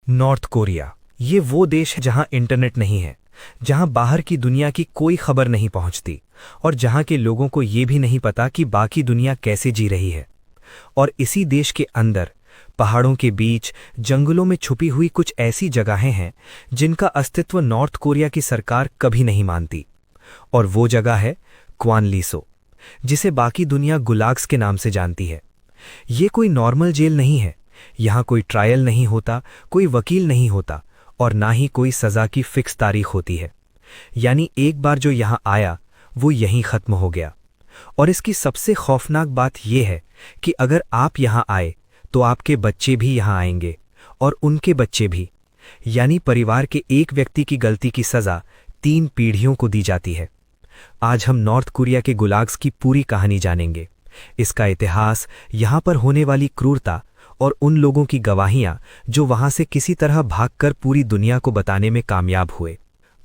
North Korea, ये वो देश है जहां इंटरनेट नहीं है, जहां बाहर की दुनिया की कोई खबर नहीं पहुंचती और जहां के लोगों को ये भी नहीं पता कि बाकी दुनिया कैसे जी रही है। और इसी देश के अंदर पहाड़ों के बीच जंगलों में छुपी हुई कुछ ऐसी जगहें हैं जिनका अस्तित्व नॉर्थ कोरिया की सरकार कभी नहीं मानती। और वो जगह है क्वानलीसो, जिसे बाकी दुनिया गुलाग्स के नाम से जानती है। ये कोई नॉर्मल जेल नहीं है। यहाँ कोई ट्रायल नहीं होता, कोई वकील नहीं होता और ना ही कोई सज़ा की फिक्स तारीख होती है। यानी एक बार जो यहाँ आया वो यहीं ख़त्म हो गया। और इसकी सबसे खौफनाक बात यह है कि अगर आप यहाँ आए तो आपके बच्चे भी यहाँ आएंगे और उनके बच्चे भी। यानी परिवार के एक व्यक्ति की गलती की सज़ा 3 पीढ़ियों को दी जाती है। आज हम नॉर्थ कोरिया के गुलाग्स की पूरी कहानी जानेंगे, इसका इतिहास, यहाँ पर होने वाली क्रूरता और उन लोगों की गवाहियां जो वहां से किसी तरह भागकर पूरी दुनिया को बताने में कामयाब हुए।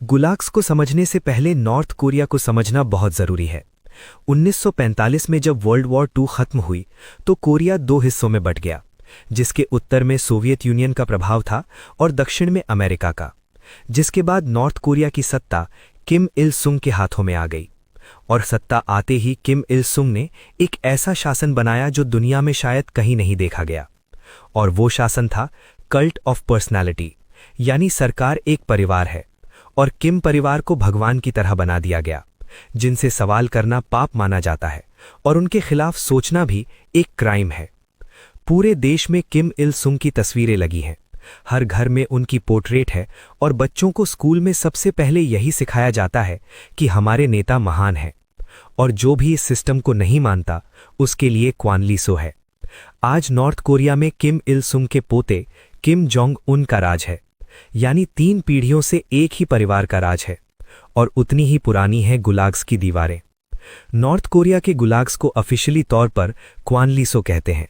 गुलाग्स को समझने से पहले नॉर्थ कोरिया को समझना बहुत जरूरी है। 1945 में जब वर्ल्ड वॉर 2 खत्म हुई तो कोरिया 2 हिस्सों में बंट गया, जिसके उत्तर में सोवियत यूनियन का प्रभाव था और दक्षिण में अमेरिका का। जिसके बाद नॉर्थ कोरिया की सत्ता किम इल सुंग के हाथों में आ गई और सत्ता आते ही किम इल सुंग ने एक ऐसा शासन बनाया जो दुनिया में शायद कहीं नहीं देखा गया। और वो शासन था कल्ट ऑफ पर्सनालिटी, यानी सरकार एक परिवार है और किम परिवार को भगवान की तरह बना दिया गया, जिनसे सवाल करना पाप माना जाता है और उनके खिलाफ सोचना भी एक क्राइम है। पूरे देश में किम इल सुंग की तस्वीरें लगी हैं, हर घर में उनकी पोर्ट्रेट है और बच्चों को स्कूल में सबसे पहले यही सिखाया जाता है कि हमारे नेता महान हैं। और जो भी इस सिस्टम को नहीं मानता उसके लिए क्वानलीसो है। आज नॉर्थ कोरिया में किम इल सुंग के पोते किम जोंग उन का राज है, यानी 3 पीढ़ियों से एक ही परिवार का राज है। और उतनी ही पुरानी है गुलाग्स की दीवारें। नॉर्थ कोरिया के गुलाग्स को ऑफिशियली तौर पर क्वानलीसो कहते हैं।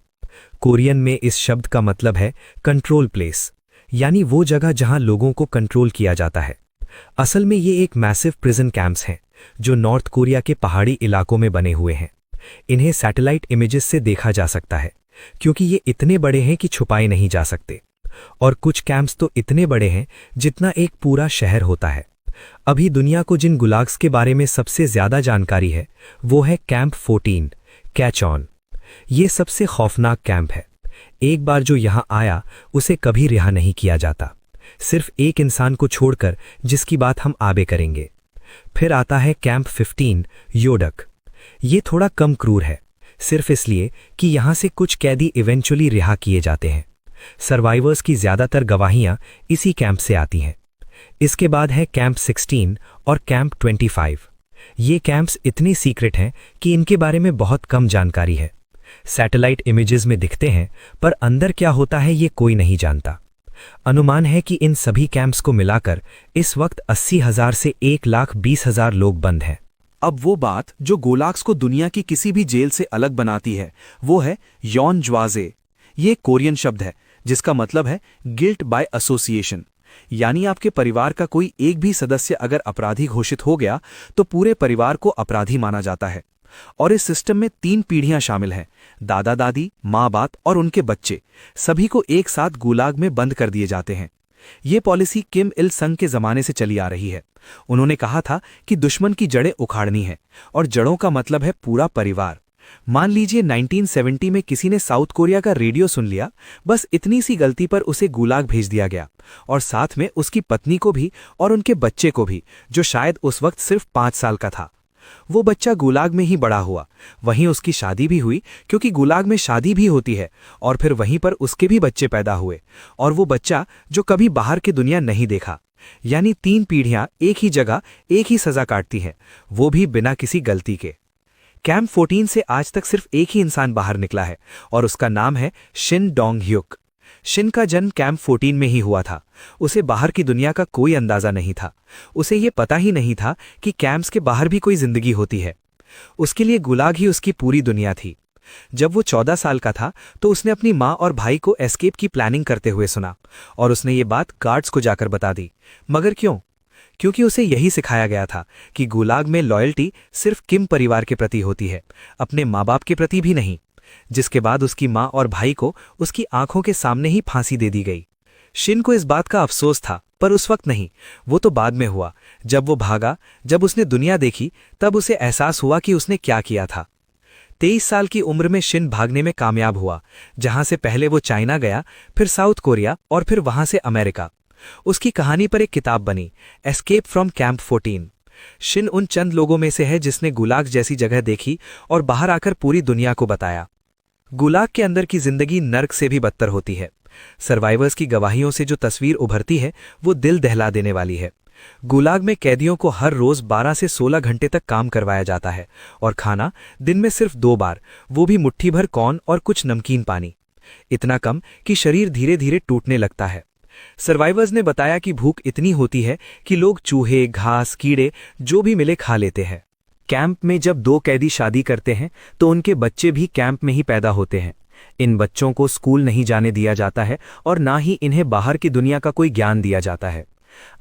कोरियन में इस शब्द का मतलब है कंट्रोल प्लेस, यानी वो जगह जहां लोगों को कंट्रोल किया जाता है। असल में ये एक मैसिव प्रिजन कैंप्स हैं जो नॉर्थ कोरिया के पहाड़ी इलाकों में बने हुए हैं। इन्हें सैटेलाइट इमेजेस से देखा जा सकता है क्योंकि ये इतने बड़े हैं कि छुपाए नहीं जा सकते। और कुछ कैंप्स तो इतने बड़े हैं जितना एक पूरा शहर होता है। अभी दुनिया को जिन गुलाग्स के बारे में सबसे ज्यादा जानकारी है वो है कैंप 14 कैच ऑन। ये सबसे खौफनाक कैंप है। एक बार जो यहां आया उसे कभी रिहा नहीं किया जाता, सिर्फ एक इंसान को छोड़कर जिसकी बात हम आगे करेंगे। फिर आता है कैंप 15 योडक। ये थोड़ा कम क्रूर है, सिर्फ इसलिए कि यहां से कुछ कैदी इवेंचुअली रिहा किए जाते हैं। सर्वाइवर्स की ज्यादातर गवाहियां इसी कैंप से आती हैं। इसके बाद है कैंप 16 और कैंप 25। ये कैंप्स इतने सीक्रेट हैं कि इनके बारे में बहुत कम जानकारी है। सैटेलाइट इमेजेस में दिखते हैं पर अंदर क्या होता है ये कोई नहीं जानता। अनुमान है कि इन सभी कैंप्स को मिलाकर इस वक्त 80,000 से 1,20,000 लोग बंद हैं। अब वो बात जो गुलाग्स को दुनिया की किसी भी जेल से अलग बनाती है वो है योनज्वाजे। ये कोरियन शब्द है जिसका मतलब है गिल्ट बाय एसोसिएशन, यानी आपके परिवार का कोई एक भी सदस्य अगर अपराधी घोषित हो गया तो पूरे परिवार को अपराधी माना जाता है। और इस सिस्टम में 3 पीढ़ियां शामिल हैं, दादा दादी, माँ बाप और उनके बच्चे, सभी को एक साथ गुलाग में बंद कर दिए जाते हैं। ये पॉलिसी किम इल संग के जमाने से चली आ रही है। उन्होंने कहा था कि दुश्मन की जड़ें उखाड़नी है और जड़ों का मतलब है पूरा परिवार। मान लीजिए 1970 में किसी ने साउथ कोरिया का रेडियो सुन लिया, बस इतनी सी गलती पर उसे गुलाग भेज दिया गया और साथ में उसकी पत्नी को भी और उनके बच्चे को भी, जो शायद उस वक्त सिर्फ 5 साल का था। वो बच्चा गुलाग में ही बड़ा हुआ, वहीं उसकी शादी भी हुई क्योंकि गुलाग में शादी भी होती है, और फिर वहीं पर उसके भी बच्चे पैदा हुए और वो बच्चा जो कभी बाहर की दुनिया नहीं देखा। यानी 3 पीढ़ियां एक ही जगह एक ही सजा काटती हैं, वो भी बिना किसी गलती के। कैंप 14 से आज तक सिर्फ एक ही इंसान बाहर निकला है और उसका नाम है शिन डोंग ह्युक। शिन का जन्म कैंप 14 में ही हुआ था। उसे बाहर की दुनिया का कोई अंदाजा नहीं था। उसे ये पता ही नहीं था कि कैंप्स के बाहर भी कोई जिंदगी होती है। उसके लिए गुलाग ही उसकी पूरी दुनिया थी। जब वो 14 साल का था तो उसने अपनी माँ और भाई को एस्केप की प्लानिंग करते हुए सुना और उसने ये बात गार्ड्स को जाकर बता दी। मगर क्यों? क्योंकि उसे यही सिखाया गया था कि गुलाग में लॉयल्टी सिर्फ किम परिवार के प्रति होती है, अपने माँ बाप के प्रति भी नहीं। जिसके बाद उसकी माँ और भाई को उसकी आंखों के सामने ही फांसी दे दी गई। शिन को इस बात का अफसोस था, पर उस वक्त नहीं। वो तो बाद में हुआ, जब वो भागा, जब उसने दुनिया देखी, तब उसे एहसास हुआ कि उसने क्या किया था। 23 साल की उम्र में शिन भागने में कामयाब हुआ, जहां से पहले वो चाइना गया, फिर साउथ कोरिया और फिर वहां से अमेरिका। उसकी कहानी पर एक किताब बनी, एस्केप फ्रॉम कैंप 14। शिन उन चंद लोगों में से है जिसने गुलाग जैसी जगह देखी और बाहर आकर पूरी दुनिया को बताया। गुलाग के अंदर की जिंदगी नर्क से भी बदतर होती है। सर्वाइवर्स की गवाहियों से जो तस्वीर उभरती है वो दिल दहला देने वाली है। गुलाग में कैदियों को हर रोज 12 से 16 घंटे तक काम करवाया जाता है और खाना दिन में सिर्फ 2 बार, वो भी मुट्ठी भर कॉर्न और कुछ नमकीन पानी। इतना कम कि शरीर धीरे धीरे टूटने लगता है। सर्वाइवर्स ने बताया कि भूख इतनी होती है कि लोग चूहे, घास, कीड़े जो भी मिले खा लेते हैं। कैंप में जब 2 कैदी शादी करते हैं तो उनके बच्चे भी कैंप में ही पैदा होते हैं। इन बच्चों को स्कूल नहीं जाने दिया जाता है और ना ही इन्हें बाहर की दुनिया का कोई ज्ञान दिया जाता है।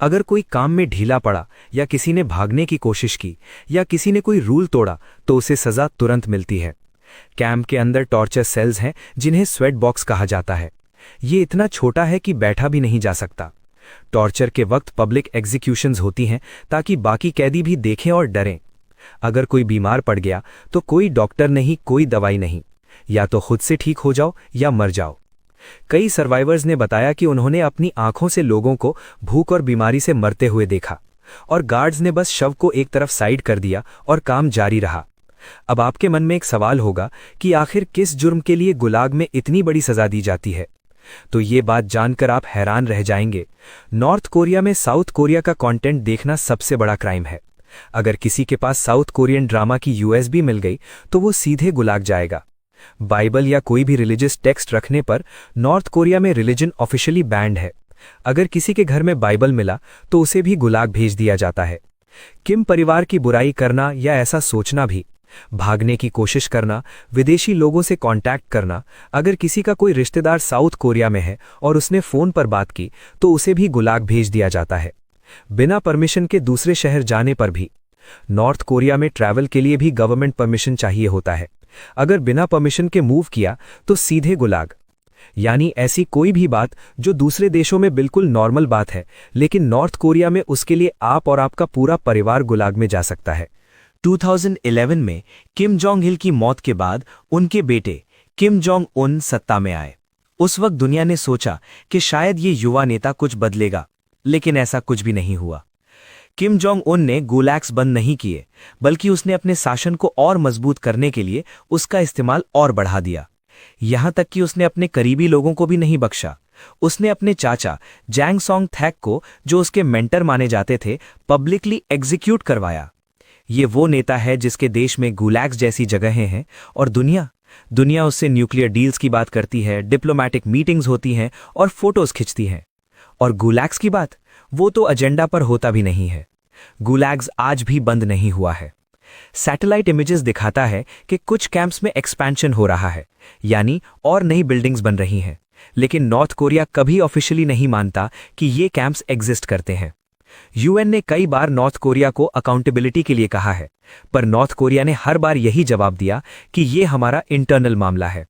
अगर कोई काम में ढीला पड़ा या किसी ने भागने की कोशिश की या किसी ने कोई रूल तोड़ा तो उसे सजा तुरंत मिलती है। कैंप के अंदर टॉर्चर सेल्स हैं जिन्हें स्वेट बॉक्स कहा जाता है। ये इतना छोटा है कि बैठा भी नहीं जा सकता। टॉर्चर के वक्त पब्लिक एग्जीक्यूशंस होती हैं ताकि बाकी कैदी भी देखें और डरें। अगर कोई बीमार पड़ गया तो कोई डॉक्टर नहीं, कोई दवाई नहीं, या तो खुद से ठीक हो जाओ या मर जाओ। कई सर्वाइवर्स ने बताया कि उन्होंने अपनी आंखों से लोगों को भूख और बीमारी से मरते हुए देखा और गार्ड्स ने बस शव को एक तरफ साइड कर दिया और काम जारी रहा। अब आपके मन में एक सवाल होगा कि आखिर किस जुर्म के लिए गुलाग में इतनी बड़ी सजा दी जाती है? तो ये बात जानकर आप हैरान रह जाएंगे। नॉर्थ कोरिया में साउथ कोरिया का कंटेंट देखना सबसे बड़ा क्राइम है। अगर किसी के पास साउथ कोरियन ड्रामा की यूएसबी मिल गई तो वो सीधे गुलाग जाएगा। बाइबल या कोई भी रिलीजियस टेक्स्ट रखने पर नॉर्थ कोरिया में रिलीजन ऑफिशियली बैंड है। अगर किसी के घर में बाइबल मिला तो उसे भी गुलाग भेज दिया जाता है। किम परिवार की बुराई करना या ऐसा सोचना भी, भागने की कोशिश करना, विदेशी लोगों से कांटेक्ट करना, अगर किसी का कोई रिश्तेदार साउथ कोरिया में है और उसने फोन पर बात की तो उसे भी गुलाग भेज दिया जाता है। बिना परमिशन के दूसरे शहर जाने पर भी। नॉर्थ कोरिया में ट्रैवल के लिए भी गवर्नमेंट परमिशन चाहिए होता है। अगर बिना परमिशन के मूव किया तो सीधे गुलाग। यानी ऐसी कोई भी बात जो दूसरे देशों में बिल्कुल नॉर्मल बात है, लेकिन नॉर्थ कोरिया में उसके लिए आप और आपका पूरा परिवार गुलाग में जा सकता है। 2011 में किम जोंग हिल की मौत के बाद उनके बेटे किम जोंग उन सत्ता में आए। उस वक्त दुनिया ने सोचा कि शायद ये युवा नेता कुछ बदलेगा, लेकिन ऐसा कुछ भी नहीं हुआ। किम जोंग उन ने गुलाग्स बंद नहीं किए, बल्कि उसने अपने शासन को और मजबूत करने के लिए उसका इस्तेमाल और बढ़ा दिया। यहां तक कि उसने अपने करीबी लोगों को भी नहीं बख्शा। उसने अपने चाचा जैंग सॉन्ग थैक को, जो उसके मेंटर माने जाते थे, पब्लिकली एग्जीक्यूट करवाया। ये वो नेता है जिसके देश में गुलाग्स जैसी जगहें हैं और दुनिया उससे न्यूक्लियर डील्स की बात करती है, डिप्लोमैटिक मीटिंग्स होती हैं और फोटोज खिंचती हैं। और गुलाग्स की बात, वो तो एजेंडा पर होता भी नहीं है। गुलाग्स आज भी बंद नहीं हुआ है। सैटेलाइट इमेजेस दिखाता है कि कुछ कैंप्स में एक्सपेंशन हो रहा है, यानी और नई बिल्डिंग्स बन रही हैं, लेकिन नॉर्थ कोरिया कभी ऑफिशियली नहीं मानता कि ये कैंप्स एग्जिस्ट करते हैं। यूएन ने कई बार नॉर्थ कोरिया को अकाउंटेबिलिटी के लिए कहा है, पर नॉर्थ कोरिया ने हर बार यही जवाब दिया कि ये हमारा इंटरनल मामला है।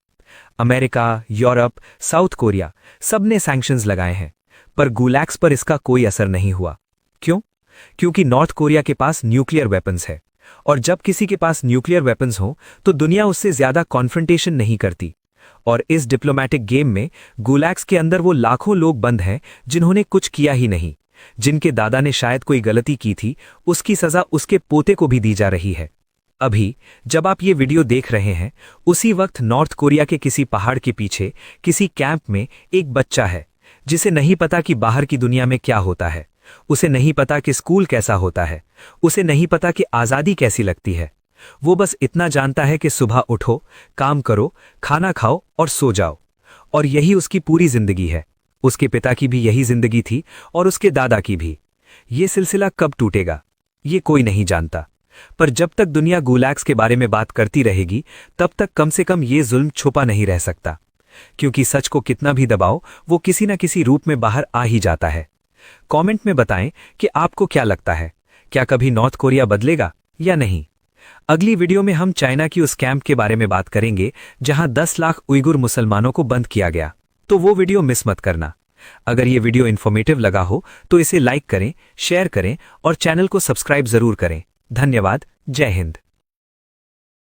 अमेरिका, यूरोप, साउथ कोरिया सबने सैंक्शंस लगाए हैं, पर गुलाग्स पर इसका कोई असर नहीं हुआ। क्यों? क्योंकि नॉर्थ कोरिया के पास न्यूक्लियर वेपन्स है, और जब किसी के पास न्यूक्लियर वेपन्स हो तो दुनिया उससे ज्यादा कॉन्फ्रंटेशन नहीं करती। और इस डिप्लोमैटिक गेम में गुलाग्स के अंदर वो लाखों लोग बंद हैं जिन्होंने कुछ किया ही नहीं। जिनके दादा ने शायद कोई गलती की थी, उसकी सजा उसके पोते को भी दी जा रही है। अभी जब आप ये वीडियो देख रहे हैं, उसी वक्त नॉर्थ कोरिया के किसी पहाड़ के पीछे किसी कैंप में एक बच्चा है जिसे नहीं पता कि बाहर की दुनिया में क्या होता है। उसे नहीं पता कि स्कूल कैसा होता है, उसे नहीं पता कि आज़ादी कैसी लगती है। वो बस इतना जानता है कि सुबह उठो, काम करो, खाना खाओ और सो जाओ। और यही उसकी पूरी जिंदगी है। उसके पिता की भी यही जिंदगी थी और उसके दादा की भी। ये सिलसिला कब टूटेगा, ये कोई नहीं जानता। पर जब तक दुनिया गुलाग्स के बारे में बात करती रहेगी, तब तक कम से कम ये जुल्म छुपा नहीं रह सकता। क्योंकि सच को कितना भी दबाओ, वो किसी न किसी रूप में बाहर आ ही जाता है। कमेंट में बताएं कि आपको क्या लगता है, क्या कभी नॉर्थ कोरिया बदलेगा या नहीं। अगली वीडियो में हम चाइना की उस कैंप के बारे में बात करेंगे जहां 10 लाख उइगुर मुसलमानों को बंद किया गया। तो वो वीडियो मिस मत करना। अगर ये वीडियो इन्फॉर्मेटिव लगा हो तो इसे लाइक करें, शेयर करें और चैनल को सब्सक्राइब जरूर करें। धन्यवाद। जय हिंद।